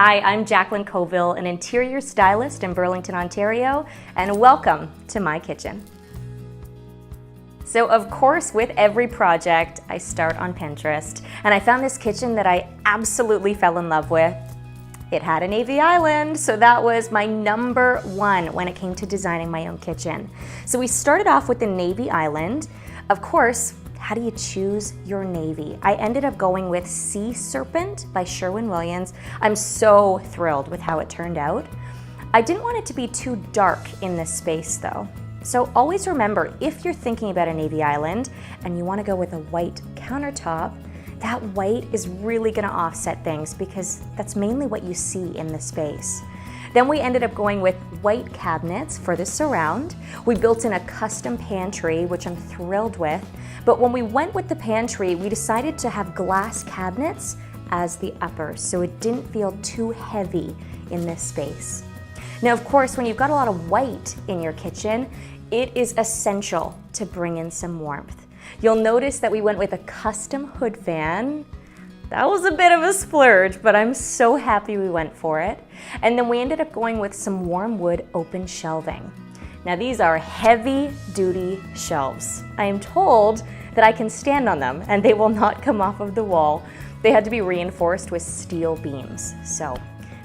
Hi, I'm Jaclyn Colville, an interior stylist in Burlington, Ontario, and welcome to my kitchen. So of course, with every project, I start on Pinterest, and I found this kitchen that I absolutely fell in love with. It had a navy island, so that was my number one when it came to designing my own kitchen. So we started off with the navy island. Of course, how do you choose your navy? I ended up going with Sea Serpent by Sherwin-Williams. I'm so thrilled with how it turned out. I didn't want it to be too dark in this space though. So always remember, if you're thinking about a navy island and you want to go with a white countertop, that white is really going to offset things because that's mainly what you see in the space. Then we ended up going with white cabinets for the surround. We built in a custom pantry, which I'm thrilled with. But when we went with the pantry, we decided to have glass cabinets as the uppers, so it didn't feel too heavy in this space. Now, of course, when you've got a lot of white in your kitchen, it is essential to bring in some warmth. You'll notice that we went with a custom hood fan. That was a bit of a splurge, but I'm so happy we went for it. And then we ended up going with some warm wood open shelving. Now these are heavy duty shelves. I am told that I can stand on them and they will not come off of the wall. They had to be reinforced with steel beams. So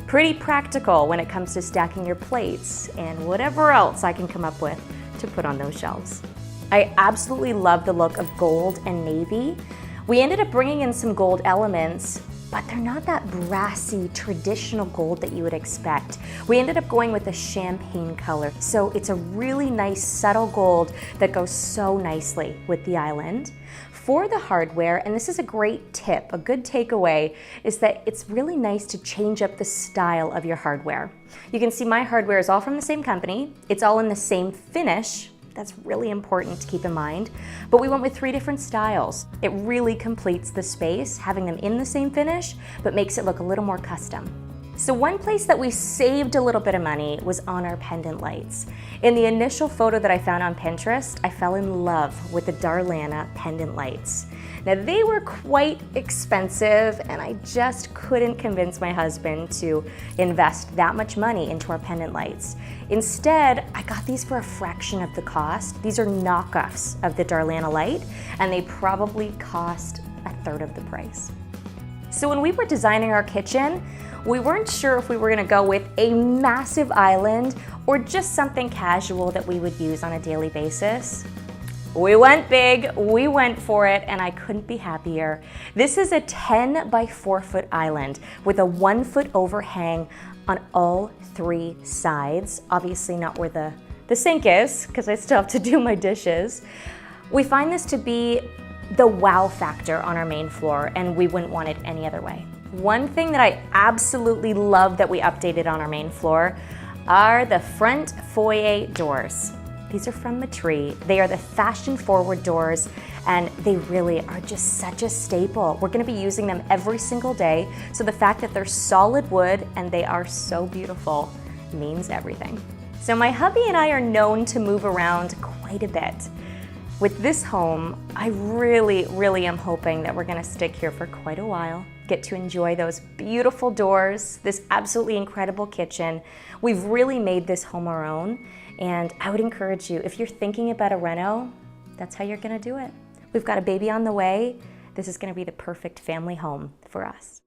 pretty practical when it comes to stacking your plates and whatever else I can come up with to put on those shelves. I absolutely love the look of gold and navy. We ended up bringing in some gold elements, but they're not that brassy, traditional gold that you would expect. We ended up going with a champagne color. So it's a really nice, subtle gold that goes so nicely with the island. For the hardware, and this is a great tip, a good takeaway, is that it's really nice to change up the style of your hardware. You can see my hardware is all from the same company. It's all in the same finish. That's really important to keep in mind. But we went with 3 different styles. It really completes the space, having them in the same finish, but makes it look a little more custom. So one place that we saved a little bit of money was on our pendant lights. In the initial photo that I found on Pinterest, I fell in love with the Darlana pendant lights. Now they were quite expensive and I just couldn't convince my husband to invest that much money into our pendant lights. Instead, I got these for a fraction of the cost. These are knockoffs of the Darlana light and they probably cost a third of the price. So when we were designing our kitchen, we weren't sure if we were gonna go with a massive island or just something casual that we would use on a daily basis. We went big, we went for it, and I couldn't be happier. This is a 10 by 4 foot island with a 1 foot overhang on all 3 sides. Obviously not where the sink is, because I still have to do my dishes. We find this to be the wow factor on our main floor, and we wouldn't want it any other way. One thing that I absolutely love that we updated on our main floor are the front foyer doors. These are from Matree. They are the fashion-forward doors, and they really are just such a staple. We're gonna be using them every single day, so the fact that they're solid wood and they are so beautiful means everything. So my hubby and I are known to move around quite a bit. With this home, I really am hoping that we're gonna stick here for quite a while, get to enjoy those beautiful doors, this absolutely incredible kitchen. We've really made this home our own, and I would encourage you, if you're thinking about a reno, that's how you're gonna do it. We've got a baby on the way. This is gonna be the perfect family home for us.